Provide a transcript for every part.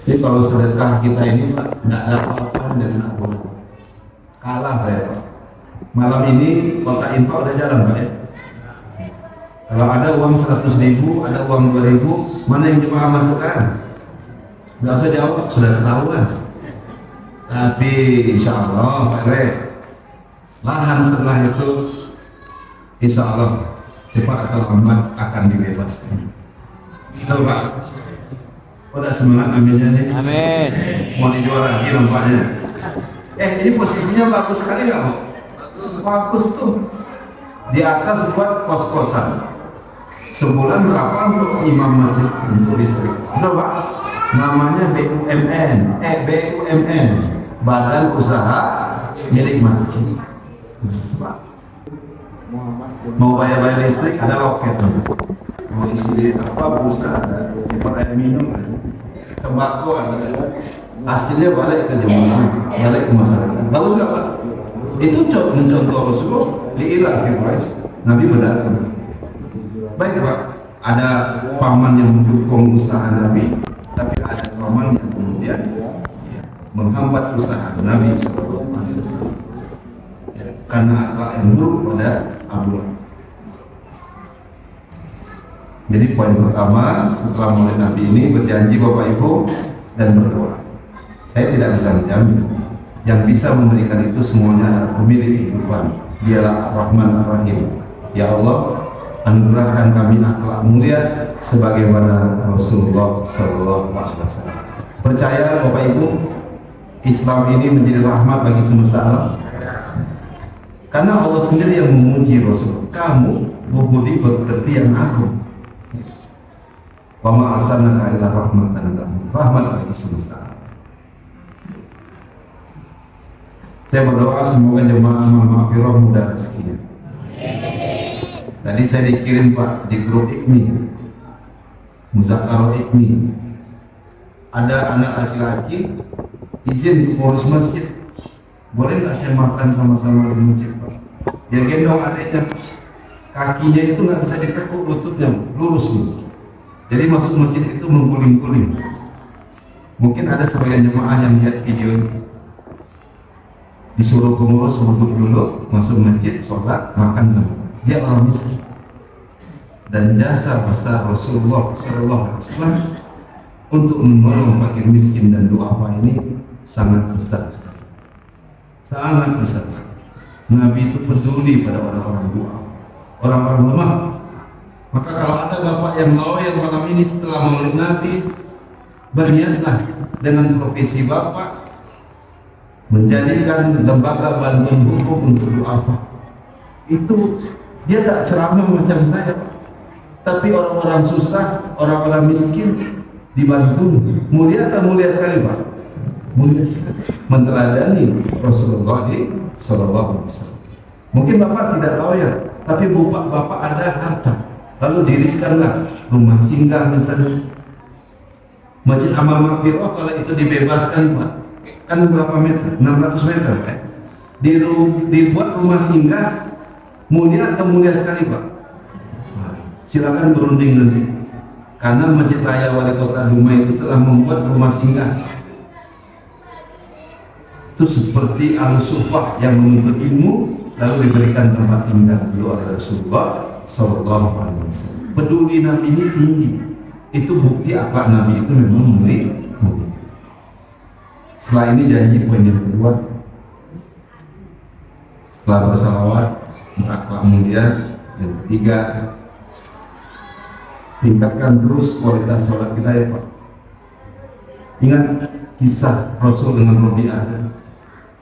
Jadi kalau sedekah kita ini Pak, nggak ada apa-apa dengan Abu. Kalah saya Pak. Malam ini kota infak udah jalan Pak ya. Kalau ada uang 100.000, ada uang 2.000, mana yang jemaah masukkan? Nggak usah jawab, sudah ketahuan. Tapi insya Allah Pak Re, lahan setelah itu insya Allah cepat atau lambat akan dibebaskan. Betul Pak? Udah semangat aminnya nih. Amin. Mau dijual lagi nampaknya. Ini posisinya bagus sekali nggak Pak? Bagus tuh. Di atas buat kos-kosan. Sebulan berapa untuk imam masjid untuk listrik? Betul Pak? Namanya BUMN, Badan Usaha Milik Masjid. Pak, mau bayar listrik ada loket, mau isi apa pulsa ada, air minum ada, sembako ada, hasilnya balik ke jemaah, balik ke masyarakat. Bagus nggak Pak? Itu mencontoh Rasulullah liilah guys, Nabi mendatang. Baik Pak, ada paman yang mendukung usaha Nabi, tapi ada paman yang kemudian menghambat usaha Nabi Sallallahu Alaihi Wasallam karena akhlak yang buruk pada Abdullah. Jadi poin pertama setelah mulai Nabi ini berjanji Bapak Ibu dan berdoa. Saya tidak bisa menjamin. Yang bisa memberikan itu semuanya adalah pemilik kehidupan. Dialah Ar-Rahman Ar-Rahim. Ya Allah, anugerahkan kami akhlak mulia sebagaimana Rasulullah Sallallahu Alaihi Wasallam. Percaya Bapak Ibu, Islam ini menjadi rahmat bagi semesta alam. Karena Allah sendiri yang memuji Rasul. Kamu budi berarti yang agung. Wa ma arsalnaka illa rahmatan lil alamin. Rahmat bagi semesta alam. Saya berdoa semoga jemaah maghfirah mudah rezekinya. Tadi saya dikirim Pak di grup IKMI, Muzakarah IKMI. Ada anak laki-laki izin untuk ngurus masjid. Boleh nggak saya makan sama-sama di masjid Pak? Dia gendong adiknya, kakinya itu nggak bisa ditekuk, lututnya lurus nih. Jadi masuk masjid itu mengguling-guling. Mungkin ada sebagian jemaah yang lihat video ini. Disuruh pengurus duduk dulu, masuk masjid, sholat, makan sama. Dia orang miskin. Dan jasa besar Rasulullah SAW untuk menolong fakir miskin dan duafa ini sangat besar sekali. Sangat besar sekali. Nabi itu peduli pada orang-orang duafa, orang-orang lemah. Maka kalau ada bapak yang loyal malam ini setelah maulid Nabi, berniatlah dengan profesi bapak menjadikan lembaga bantuan hukum untuk duafa. Itu dia tak ceramah macam saya, tapi orang-orang susah, orang-orang miskin dibantu. Mulia atau mulia sekali Pak? Mulia sekali. Meneladani Rasulullah Sallallahu Alaihi Wasallam. Mungkin bapak tidak tahu ya, tapi bapak ada harta, lalu dirikanlah rumah singgah misalnya. Masjid Amal Maghfirah kalau itu dibebaskan Pak, kan berapa meter? 600 meter kan? Dibuat rumah singgah, mulia atau mulia sekali Pak? Silakan berunding nanti, karena Masjid Raya Wali Kota Dumai itu telah membuat rumah singgah. Itu seperti al-sufah yang menuntut ilmu lalu diberikan tempat tinggal oleh Rasulullah Sallallahu Alaihi Wasallam. Peduli Nabi ini tinggi. Itu bukti akhlak Nabi itu memang mulia. Setelah ini janji poin yang kedua, setelah bersalawat berakhlak mulia, yang ketiga tingkatkan terus kualitas sholat kita ya Pak. Ingat kisah Rasul dengan Rabi'ah,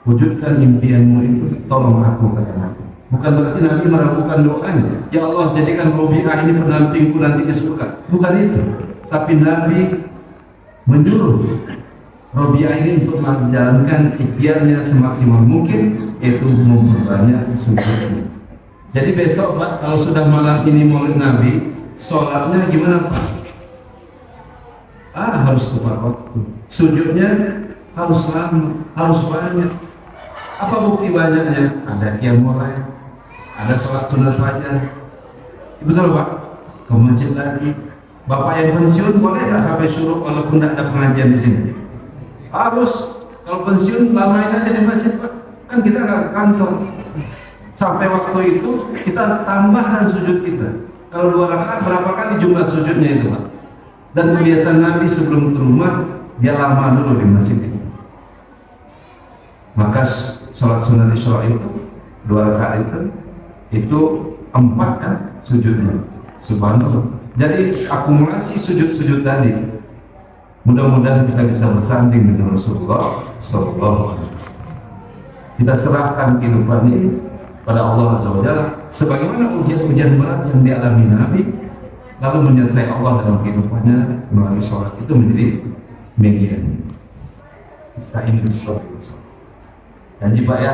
wujudkan impianmu itu, tolong aku kata Nabi. Bukan berarti Nabi meragukan doanya, ya Allah jadikan Rabi'ah ini pendampingku nanti di surga, bukan itu. Tapi Nabi menyuruh Rabi'ah ini untuk menjalankan ikhtiarnya semaksimal mungkin, yaitu memperbanyak sujudnya. Jadi besok Pak, kalau sudah malam ini maulid Nabi, sholatnya gimana Pak? Harus tepat waktu. Sujudnya harus lama, harus banyak. Apa bukti banyaknya? Ada qiyamul lail, ada sholat sunat fajar. Betul Pak? Ke masjid lagi, Bapak yang pensiun boleh nggak sampai suruh walaupun tidak ada pengajian di sini? Harus. Kalau pensiun lamain aja di masjid Pak. Kan kita nggak ke kantor. Sampai waktu itu kita tambahkan sujud kita. Kalau 2 rakaat berapa kali jumlah sujudnya itu Pak? Dan kebiasaan Nabi sebelum ke rumah dia lama dulu di masjid itu. Maka sholat sunnah Isya itu 2 rakaat itu 4 kan sujudnya. Subhanallah. Jadi akumulasi sujud-sujud tadi, mudah-mudahan kita bisa bersanding dengan Rasulullah Sallallahu Alaihi Wasallam. Kita serahkan kehidupan ini pada Allah Azza wa Jalla, sebagaimana ujian-ujian berat yang dialami Nabi, lalu menyertai Allah dalam kehidupannya melalui sholat itu menjadi media. Ista'inu bis-sabri. Dan jika ya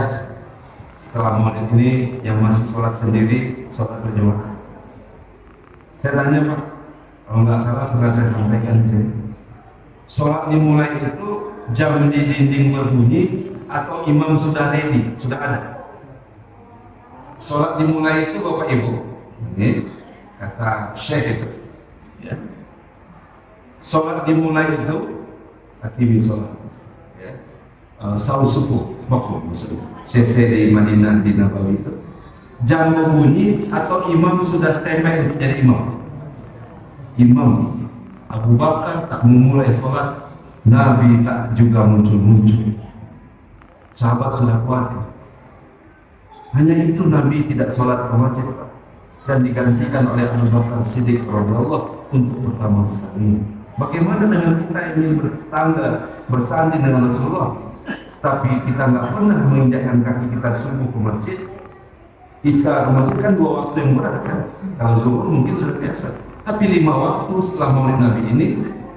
setelah maulid ini yang masih sholat sendiri, sholat berjamaah. Saya tanya Pak, kalau nggak salah pernah saya sampaikan di sini. Sholat dimulai itu jam di dinding berbunyi atau imam sudah ready, sudah ada. Sholat dimulai itu Bapak Ibu, ini kata Syekh itu. Ya. Sholat dimulai itu, aktivi sholat. Ya. Sahu subuh, waktu maksudnya. CC di Madinah di Nabawi itu. Jam berbunyi atau imam sudah standby untuk jadi imam. Imam Abu Bakar tak memulai sholat, Nabi tak juga muncul-muncul. Sahabat sudah khawatir. Hanya itu Nabi tidak sholat ke masjid dan digantikan oleh Abu Bakar Siddiq radhiyallahu untuk pertama sekali. Bagaimana dengan kita ingin bertangga bersanding dengan Rasulullah, tapi kita nggak pernah menginjakkan kaki kita subuh ke masjid? Isya ke masjid kan 2 waktu yang berat kan? Kalau zuhur mungkin sudah biasa. Tapi 5 waktu setelah maulid Nabi ini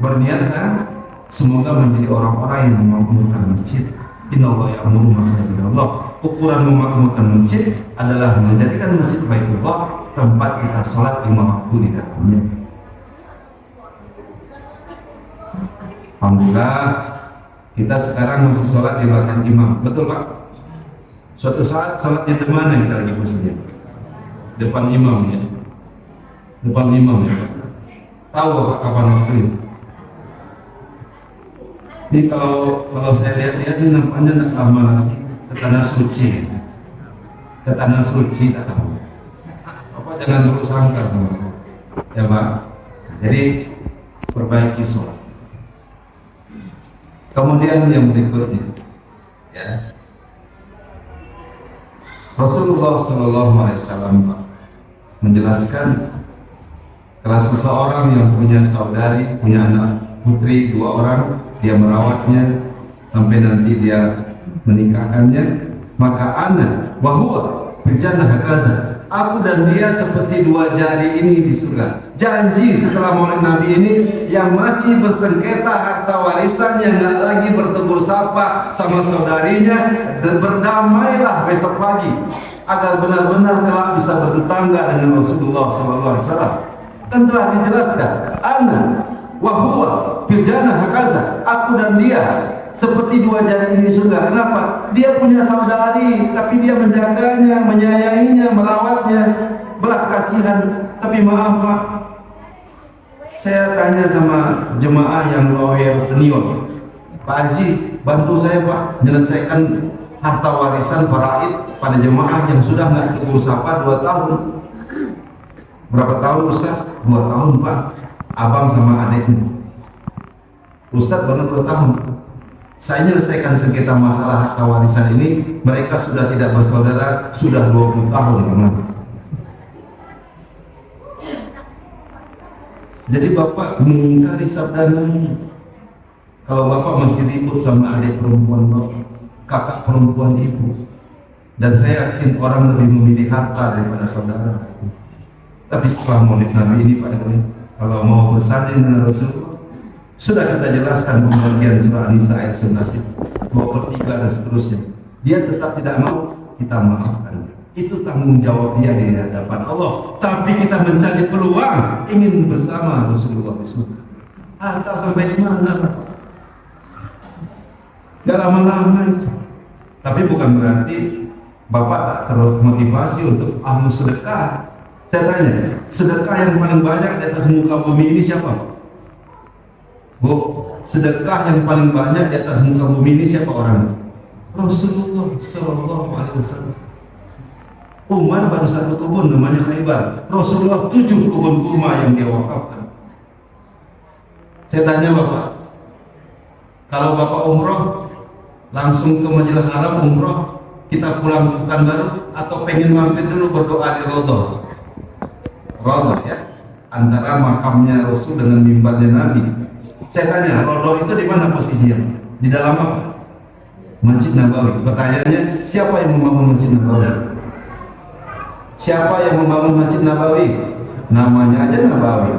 berniatkan semoga menjadi orang-orang yang memakmurkan masjid. Innallaha ya'muru masajidallah. Ukuran memakmurkan masjid adalah menjadikan masjid Baitullah tempat kita sholat 5 waktu di dalamnya. Alhamdulillah kita sekarang masih sholat di belakang imam, betul Pak? Suatu saat sholat di mana kita lagi posisinya? Depan imam ya. Depan imam ya. Tahu Bapak kapan waktu itu? Ini kalau saya lihat ini nampaknya tidak lama lagi ke tanah suci. Ke tanah suci tak tahu. Bapak jangan terus sangka ya Pak. Jadi perbaiki sholat. Kemudian yang berikutnya ya. Rasulullah Sallallahu Alaihi Wasallam menjelaskan kalau seseorang yang punya saudari, punya anak putri 2 orang, dia merawatnya sampai nanti dia menikahkannya, maka ana wahwa berjannah hakaza, aku dan dia seperti 2 jari ini di surga. Janji setelah maulid Nabi ini yang masih bersengketa harta warisan, yang nggak lagi bertegur sapa sama saudarinya, dan berdamailah besok pagi agar benar-benar kelak bisa bertetangga dengan Rasulullah SAW. Dan telah dijelaskan, ana wahwa firjana hakaza, aku dan dia seperti 2 jari ini surga. Kenapa? Dia punya saudari, tapi dia menjaganya, menyayanginya, merawatnya, belas kasihan. Tapi maaf Pak, saya tanya sama jemaah yang lawyer senior, Pak Haji, bantu saya Pak menyelesaikan harta warisan faraid pada jemaah yang sudah nggak tegur sapa 2 tahun. Berapa tahun Ustaz? 2 tahun Pak. Abang sama adiknya. Ustaz baru 2 tahun. Saya menyelesaikan sengketa masalah harta warisan ini, mereka sudah tidak bersaudara sudah 20 tahun Bang. Jadi Bapak mengingkari sabda Nabi. Kalau Bapak masih ribut sama adik perempuan Bapak, kakak perempuan ibu, dan saya yakin orang lebih memilih harta daripada saudara. Tapi setelah maulid Nabi ini Pak Erwin, kalau mau bersanding dengan Rasulullah, sudah kita jelaskan pembagian surah An-Nisa ayat 11 itu, 2/3 dan seterusnya. Dia tetap tidak mau, kita maafkan. Itu tanggung jawab dia di hadapan Allah. Tapi kita mencari peluang ingin bersama Rasulullah di surga. Harta sampai di mana Pak? Gak lama-lama itu. Tapi bukan berarti Bapak tak termotivasi untuk ahlu sedekah. Saya tanya, sedekah yang paling banyak di atas muka bumi ini siapa? Bu, sedekah yang paling banyak di atas muka bumi ini siapa orang? Rasulullah Sallallahu Alaihi Wasallam. Umar baru satu kebun namanya Khaybar. Rasulullah 7 kebun kurma yang dia wakafkan. Saya tanya Bapak, kalau Bapak umroh langsung ke Masjidil Haram umroh, kita pulang ke Pekanbaru atau pengen mampir dulu berdoa di Raudhah ya, antara makamnya Rasul dengan mimbarnya Nabi. Saya tanya, Raudhah itu di mana posisinya? Di dalam apa? Masjid Nabawi. Pertanyaannya, siapa yang membangun Masjid Nabawi? Siapa yang membangun Masjid Nabawi? Namanya aja Nabawi.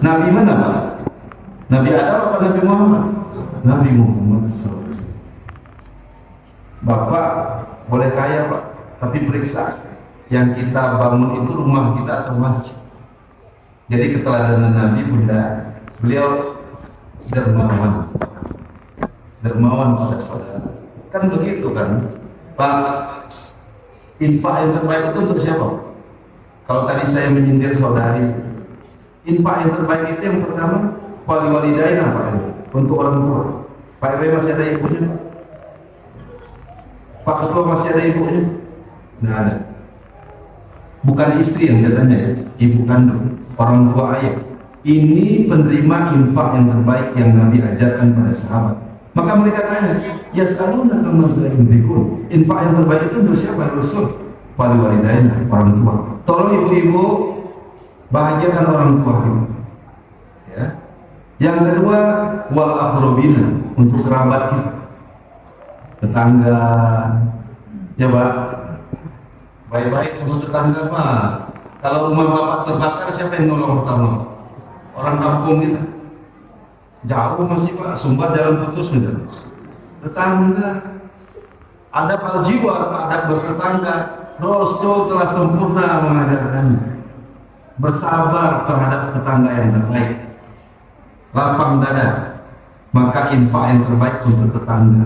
Nabi mana Pak? Nabi Adam apa Nabi Muhammad? Nabi Muhammad SAW. Bapak boleh kaya Pak, tapi periksa yang kita bangun itu rumah kita atau masjid. Jadi keteladanan Nabi Bunda, beliau dermawan pada saudara. Kan begitu kan Pak. Infak yang terbaik itu untuk siapa? Kalau tadi saya menyindir saudari, infak yang terbaik itu yang pertama wali-walidain Pak, untuk orang tua. Pak RW masih ada ibunya? Pak Ketua masih ada ibunya? Nggak ada. Bukan istri yang katanya ya, ibu kandung, orang tua ayah. Ini penerima infak yang terbaik yang Nabi ajarkan pada sahabat. Maka mereka tanya, ya saluna kamaza yunfikun. Infak yang terbaik itu untuk siapa? Rasul. Wali-walidain, orang tua. Tolong ibu-ibu bahagiakan orang tua. Ya. Yang kedua, wal aqrabina, untuk kerabat kita, tetangga. Ya Pak, baik-baik sama tetangga Pak. Kalau rumah Bapak terbakar, siapa yang nolong pertama? Orang kampung kita. Jauh masih Pak, Sumbar jalan putus gitu. Tetangga. Ada jiwa, ada bertetangga. Rasul telah sempurna mengajarkan bersabar terhadap tetangga yang terbaik. Lapang dada, maka infak yang terbaik untuk tetangga.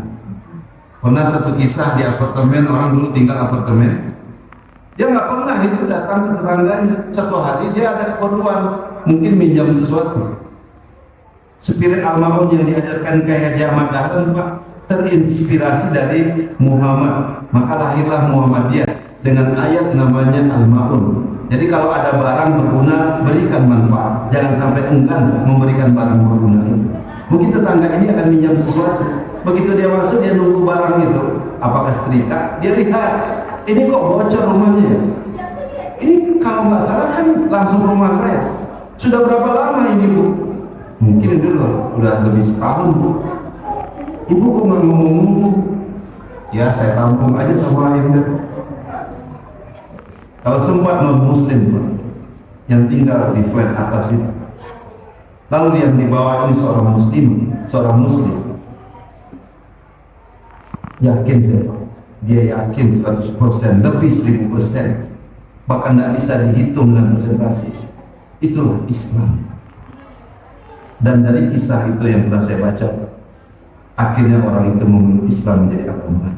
Pernah satu kisah di apartemen, orang dulu tinggal apartemen. Dia nggak pernah itu datang ke tetangganya. Satu hari dia ada keperluan, mungkin minjam sesuatu. Spirit almarhum yang diajarkan Kyai Haji Ahmad Dahlan Pak, terinspirasi dari Muhammad. Maka lahirlah Muhammadiyah dengan ayat namanya Al-Ma'un. Jadi kalau ada barang berguna, berikan manfaat. Jangan sampai enggan memberikan barang berguna itu. Mungkin tetangga ini akan minjam sesuatu. Begitu dia masuk, dia nunggu barang itu. Apakah setrika? Dia lihat, ini kok bocor rumahnya ya? Ini kalau nggak salah kan langsung rumah saya. Sudah berapa lama ini Bu? Mungkin dulu udah lebih setahun Bu. Ibu kok nggak ngomong-ngomong? Ya saya tampung aja sama ayahnya. Kalau sempat non muslim Pak, yang tinggal di flat atas itu, lalu yang di bawah ini seorang muslim, yakin saya Pak, dia yakin 100%, lebih 1000%, bahkan tidak bisa dihitung dengan presentasi. Itulah Islam. Dan dari kisah itu yang pernah saya baca, akhirnya orang itu memeluk Islam menjadi agama.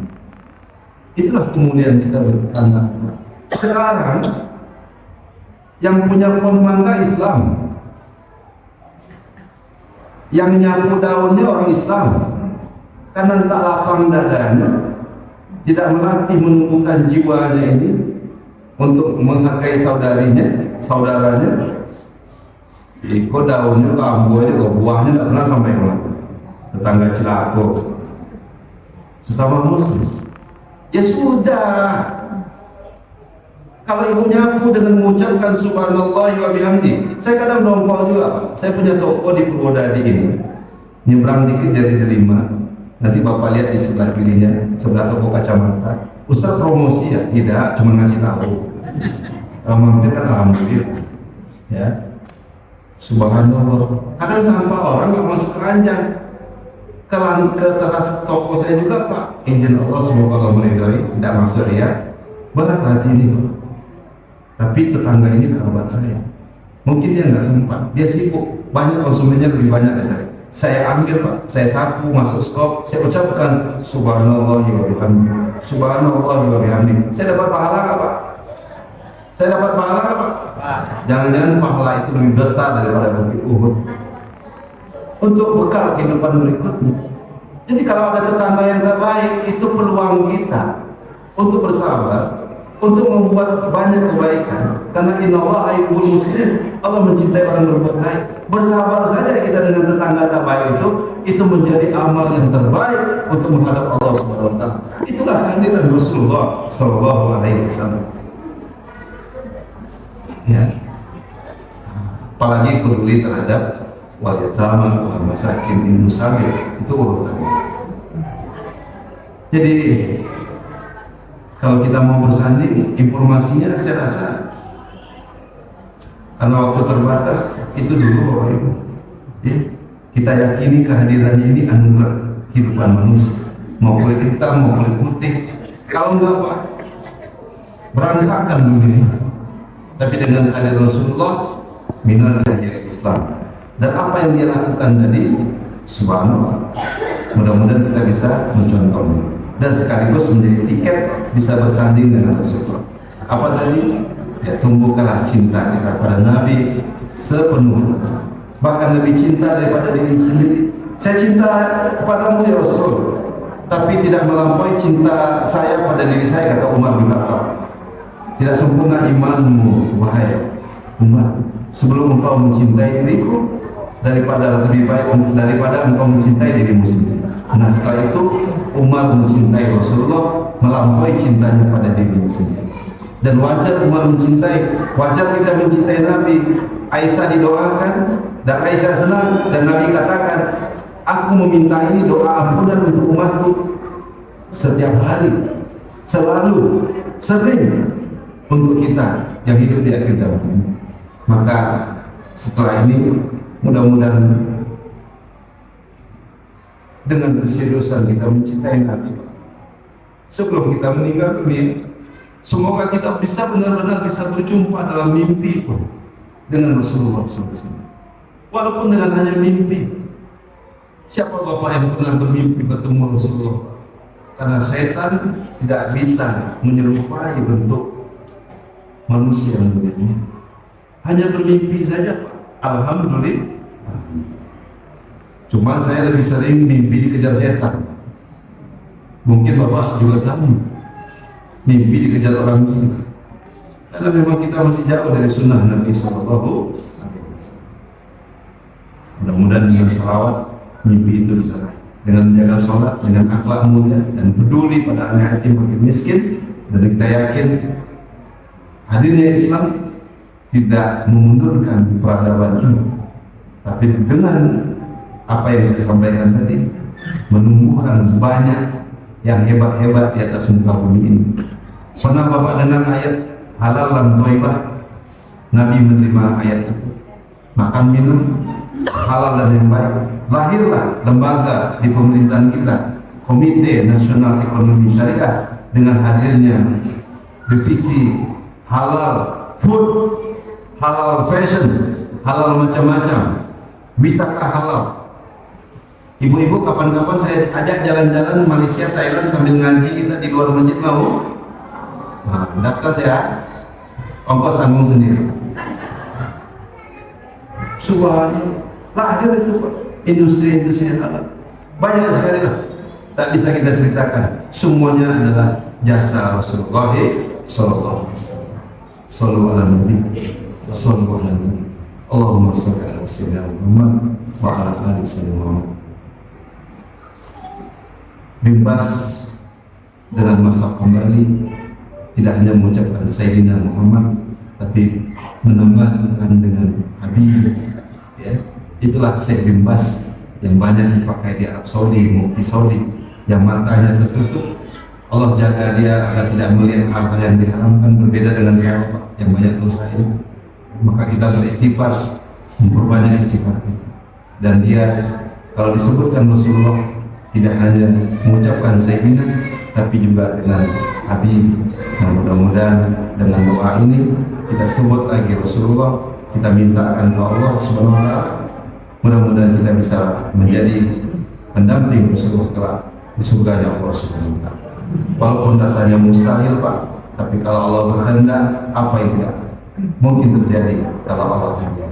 Itulah kemuliaan kita bertanya. Sekarang yang punya pohon mangga Islam, yang nyapu daunnya orang Islam, karena tak lapang dadanya, tidak melatih menumbuhkan jiwanya ini untuk menghargai saudaranya. Iko daunnya, kambuhnya, buahnya tidak pernah sampai ke tetangga Cilako, sesama muslim. Ya sudah, kalau ibu nyapu dengan mengucapkan subhanallah wa bihamdi. Saya kadang nongol juga Pak. Saya punya toko di Purwodadi ini, nyebrang dikit dari Delima. Nanti Bapak lihat di sebelah kirinya, sebelah toko kacamata. Ustaz promosi ya? Tidak, cuma ngasih tahu. Mampir kan alhamdulillah. Ya, subhanallah. Kadang sampah orang nggak masuk keranjang. Ke teras toko saya juga Pak. Izin Allah semoga Allah meridhai, tidak masuk ya. Berat hati ini Pak. Tapi tetangga ini kerabat saya. Mungkin dia nggak sempat, dia sibuk, banyak konsumennya lebih banyak dari saya. Saya ambil Pak, saya sapu, masuk skop, saya ucapkan subhanallah wa bihamdi, subhanallah wa bihamdi. Saya dapat pahala nggak Pak? Saya dapat pahala Pak. Jangan-jangan pahala itu lebih besar daripada bukit Uhud untuk bekal kehidupan berikutnya. Jadi kalau ada tetangga yang tidak baik, itu peluang kita untuk bersabar, untuk membuat banyak kebaikan. Karena innallaha yuhibbul muhsinin, Allah mencintai orang berbuat baik. Bersabar saja kita dengan tetangga tak baik itu menjadi amal yang terbaik untuk menghadap Allah Subhanahu wa taala. Itulah kehadiran Rasulullah sallallahu alaihi wasallam. Ya. Apalagi peduli terhadap wal yatama wal masakin ibnu sabil, itu urutannya. Jadi kalau kita mau bersanding, informasinya saya rasa karena waktu terbatas itu dulu Bapak Ibu. Ya, kita yakini kehadirannya ini anugerah kehidupan manusia, mau kulit hitam mau kulit putih. Kalau enggak Pak, berantakan dunia. Tapi dengan kehadiran Rasulullah, minal jahil Islam. Dan apa yang dia lakukan tadi, subhanallah, mudah-mudahan kita bisa mencontohnya dan sekaligus menjadi tiket bisa bersanding dengan Rasulullah. Apa tadi? Ya, tumbuhkanlah cinta kita pada Nabi sepenuhnya, bahkan lebih cinta daripada diri sendiri. Saya cinta kepadamu ya Rasul, tapi tidak melampaui cinta saya pada diri saya, kata Umar bin Khattab. Tidak sempurna imanmu wahai umat sebelum engkau mencintai diriku, daripada lebih baik daripada engkau mencintai dirimu sendiri. Nah setelah itu Umar mencintai Rasulullah melampaui cintanya pada dirinya sendiri. Dan wajar Umar mencintai, wajar kita mencintai Nabi. Aisyah didoakan dan Aisyah senang, dan Nabi katakan, aku meminta ini doa ampunan untuk umatku setiap hari, selalu, sering, untuk kita yang hidup di akhir zaman. Maka setelah ini mudah-mudahan dengan keseriusan kita mencintai Nabi sebelum kita meninggal dunia, semoga kita bisa benar-benar bisa berjumpa dalam mimpi pun dengan Rasulullah SAW. Walaupun dengan hanya mimpi. Siapa Bapak yang pernah bermimpi bertemu Rasulullah? Karena setan tidak bisa menyerupai bentuk manusia yang begini. Hanya bermimpi saja Pak. Alhamdulillah. Cuma saya lebih sering mimpi dikejar setan. Mungkin Bapak juga sama, mimpi dikejar orang gila. Karena memang kita masih jauh dari sunnah Nabi Sallallahu Alaihi Wasallam. Mudah-mudahan dengan salawat mimpi itu bisa, dengan menjaga sholat, dengan akhlak mulia dan peduli pada anak yatim fakir miskin. Dan kita yakin hadirnya Islam tidak memundurkan peradaban ini, tapi dengan apa yang saya sampaikan tadi menumbuhkan banyak yang hebat-hebat di atas muka bumi ini. Pernah Bapak dengar ayat halal dan thayyibah? Nabi menerima ayat itu, makan minum halal dan yang baik. Lahirlah lembaga di pemerintahan kita, Komite Nasional Ekonomi Syariah, dengan hadirnya revisi halal food, halal fashion, halal macam-macam. Bisakah halal? Ibu-ibu kapan-kapan saya ajak jalan-jalan Malaysia, Thailand sambil ngaji kita di luar masjid, mau? Nah, daftar saya, ongkos tanggung sendiri. Subhanallah, lahir itu industri-industri yang halal banyak sekali lah, tak bisa kita ceritakan. Semuanya adalah jasa Rasulullah Sallallahu Alaihi Wasallam. Sallallahu Alaihi Wasallam. Allahumma shalli ala sayyidina Muhammad wa ala ali sayyidina Muhammad. Bebas dengan masa kembali, tidak hanya mengucapkan Sayyidina Muhammad, tapi menambahkan dengan Habib. Ya, itulah Syekh bin Baz yang banyak dipakai di Arab Saudi, Mufti Saudi, yang matanya tertutup. Allah jaga dia agar tidak melihat hal-hal yang diharamkan, berbeda dengan sahabat yang banyak dosa ini. Maka kita beristighfar, memperbanyak istighfar. Dan dia kalau disebutkan Rasulullah tidak hanya mengucapkan Sayyidina, tapi juga dengan Habib. Nah, mudah-mudahan dengan doa ini kita sebut lagi Rasulullah, kita mintakan ke Allah Subhanahu wa taala. Mudah-mudahan kita bisa menjadi pendamping Rasulullah kelak di surga Allah Subhanahu wa taala. Walaupun rasanya mustahil Pak, Tapi kalau Allah berkehendak, apa yang tidak mungkin terjadi kalau Allah berkehendak.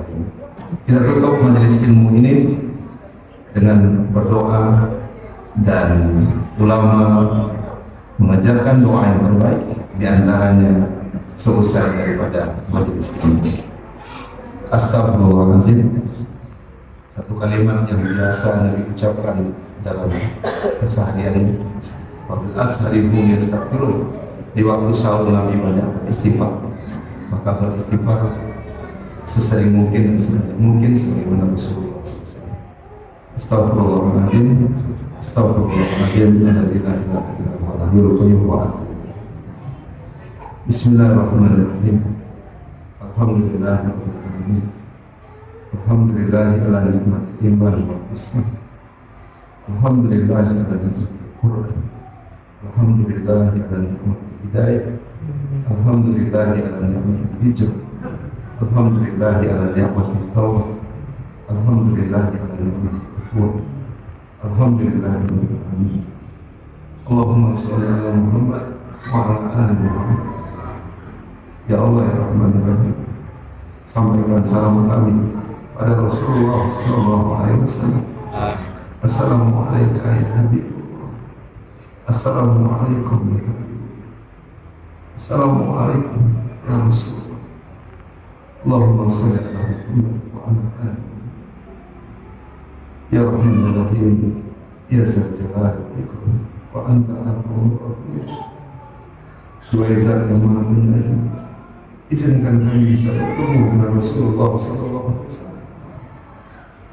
Kita tutup majelis ilmu ini dengan berdoa, dan ulama mengajarkan doa yang terbaik, diantaranya selesai daripada majelis ini. Astagfirullahaladzim, satu kalimat yang biasa Nabi ucapkan dalam keseharian. Wabil asharikum yastaghfirun, di waktu sahur Nabi banyak istighfar, maka beristighfar sesering mungkin dan sebanyak mungkin sebagaimana Rasulullah SAW. Astagfirullahaladzim, astagfirullahaladzim, Bismillahirrahmanirrahim. Alhamdulillahirrahmanirrahim. Alhamdulillahi ala nikmati iman wa islam. Alhamdulillahi ala nikmati Quran. Alhamdulillahi ala nikmati hidayah. Alhamdulillahi ala nikmati hijrah. Alhamdulillahi ala nikmati tawbah. Alhamdulillahi ala nikmati kufur. Alhamdulillahi rabbil alamin. Allahumma shalli ala Muhammad wa ala ali Muhammad. Ya Allah ya Rahman ya Rahim, sampaikan salam kami pada Rasulullah SAW. Assalamualaikum ya Habib. Assalamualaikum ya Habib. Assalamualaikum ya Rasulullah. Allahumma salli ala Muhammad wa ala ali. Ya Rahman ya Rahim, ya Zal Jalali wal Ikram, wa anta al-Ghafurur Rahim. Dua zat yang maha penyayang, izinkan kami bisa bertemu dengan Rasulullah SAW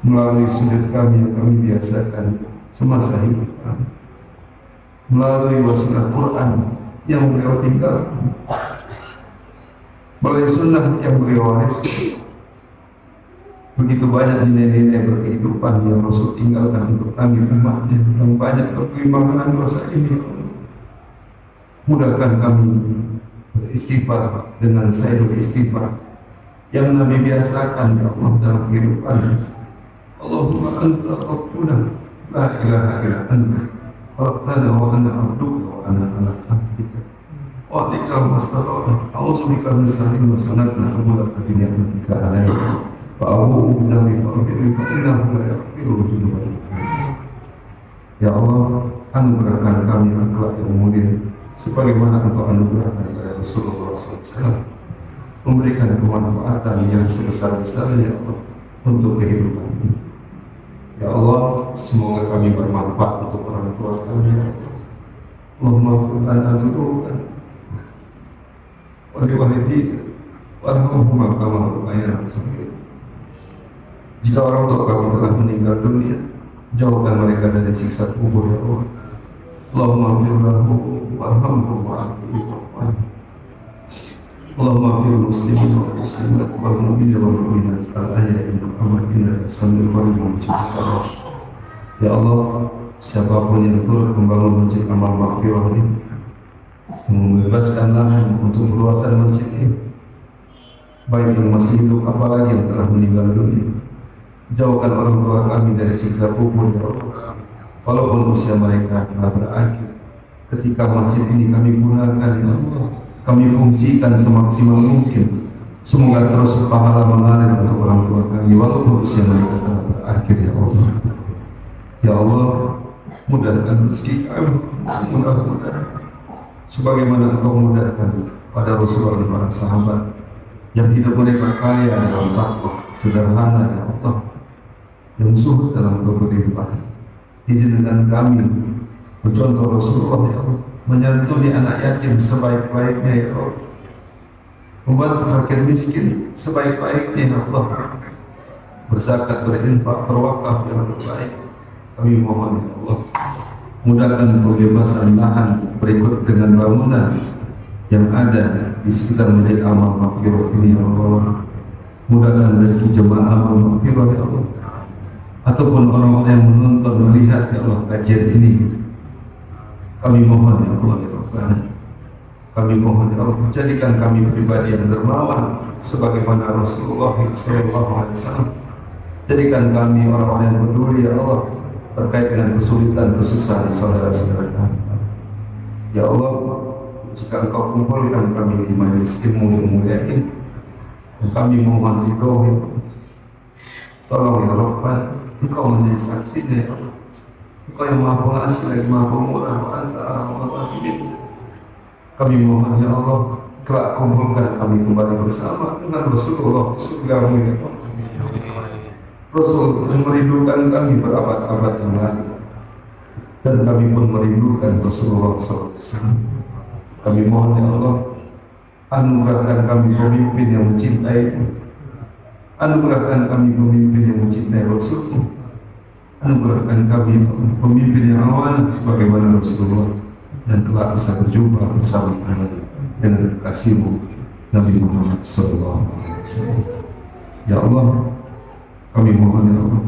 melalui sujud kami yang kami biasakan semasa hidup kami, melalui wasilah Quran yang beliau tinggalkan, melalui sunnah yang beliau wariskan. Begitu banyak nilai-nilai berkehidupan yang Rasul tinggalkan untuk kami umatnya, yang banyak berkelimpahan dosa ini. Mudahkan kami beristighfar dengan sayyidul istighfar yang Nabi biasakan ya Allah dalam kehidupan. Allahumma anta rabbuna la ilaha illa anta khalaqtana wa ana abduka wa ana ala ahdika wa ahdika mastarana a'udzubika min syarri ma sanatna amulaka bi ni'matika alayya wa a'udzu bika min syarri fa innahu la yaghfiru dzunuba. Ya Allah, anugerahkan kami akhlak yang mulia sebagaimana Engkau anugerahkan kepada Rasulullah SAW, memberikan kemanfaatan yang sebesar-besarnya ya Allah untuk kehidupan ini. Ya Allah, semoga kami bermanfaat untuk orang tua kami ya Allah. Allahumma qul'an azurukan wa liwalidina warhamhuma kama rabbayana shaghira. Jika orang tua kami telah meninggal dunia, jauhkan mereka dari siksa kubur ya Allah. Allahumma firlahu warhamhu wa'afihi wa'afihi. Allahumma fir muslimin wal muslimat wal mu'minin wal mu'minat al-ahya'i minhum amwatihim sambil wal Ya Allah, siapapun yang turut membangun masjid amal maghfirah ini, membebaskan lahan untuk meluaskan masjid ini, baik yang masih hidup apalagi yang telah meninggal dunia, jauhkan orang tua kami dari siksa kubur ya Allah. Walaupun usia mereka telah berakhir, ketika masjid ini kami gunakan ya Allah, kami fungsikan semaksimal mungkin. Semoga terus pahala mengalir untuk orang tua kami walaupun usia mereka telah berakhir ya Allah. Ya Allah, mudahkan rezeki kami mudah-mudahan sebagaimana Engkau mudahkan pada Rasulullah dan para sahabat yang hidup mereka kaya dalam takwa, sederhana ya Allah, yang zuhud dalam kehidupan. Izinkan kami mencontoh Rasulullah ya Allah, menyantuni anak yatim sebaik-baiknya ya Allah, membantu fakir miskin sebaik-baiknya ya Allah, berzakat, berinfak, berwakaf yang terbaik. Kami mohon ya Allah, mudahkan pembebasan lahan berikut dengan bangunan yang ada di sekitar masjid amal maghfirah ini ya Allah. Mudahkan rezeki jemaah amal maghfirah ya Allah, ataupun orang-orang yang menonton melihat ya Allah kajian ini. Kami mohon ya Allah ya Rabbana, kami mohon ya Allah, jadikan kami pribadi yang dermawan sebagaimana Rasulullah SAW. Jadikan kami orang-orang yang peduli ya Allah terkait dengan kesulitan kesusahan saudara-saudara kami. Ya Allah, jika Engkau kumpulkan kami di majelis ilmu yang mulia ini, kami mohon ridho, tolong ya Rabbal, Engkau menjadi saksinya ya Allah. Engkau yang maha pengasih lagi maha pemurah wa anta arhamur rahimin. Kami mohon ya Allah, kelak kumpulkan kami kembali bersama dengan Rasulullah surgamu ya Allah. Rasul yang merindukan kami berabad-abad yang lalu, dan kami pun merindukan Rasulullah SAW. Kami mohon ya Allah, anugerahkan kami pemimpin yang mencintai-Mu, anugerahkan kami pemimpin yang mencintai Rasul-Mu, anugerahkan kami pemimpin yang amanah sebagaimana Rasulullah, dan kelak bisa berjumpa bersama dengan kekasih-Mu Nabi Muhammad SAW. Ya Allah, kami mohon ya Allah,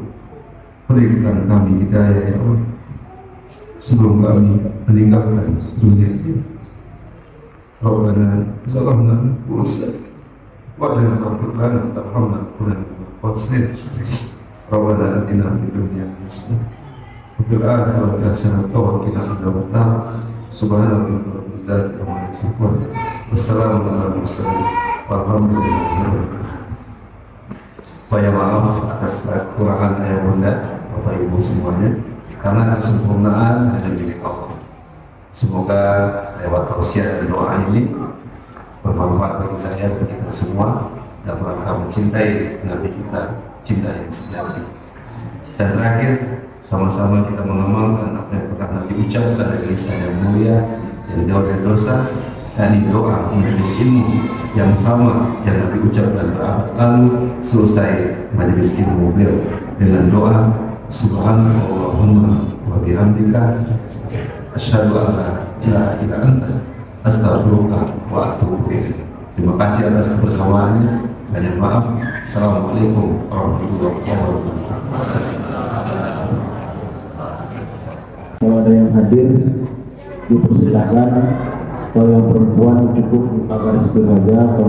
berikan kami hidayah ya Allah sebelum kami meninggalkan dunia ini. Rabbana zalamna anfusana wa lam taghfir lana wa tarhamna lanakunanna minal khasirin. Rabbana atina fid dunya hasanah wa fil akhirati hasanah wa qina adzabannar. Subhana rabbika rabbil izzati amma yasifun. Wassalamu ala mursalin walhamdulillahi rabbil alamin. Banyak maaf atas kekurangan ayah bunda, bapak ibu semuanya, karena kesempurnaan hanya milik Allah. Semoga lewat tausiah dan doa ini bermanfaat bagi saya dan kita semua, dan rangka mencintai Nabi kita, cinta yang sejati. Dan terakhir, sama-sama kita mengamalkan apa yang pernah Nabi ucapkan dari lisan yang mulia, yang jauh dari dosa, dan doa majelis ilmu yang sama yang Nabi ucapkan berabad lalu selesai majelis ilmu beliau dengan doa Subhanallahumma wa bihamdika asyhadu an la ilaha illa anta astaghfiruka wa atubu ilaik. Terima kasih atas kebersamaannya. Banyak maaf. Assalamualaikum warahmatullahi wabarakatuh. Kalau ada yang hadir dipersilakan. Kalau yang perempuan cukup buka garis itu saja.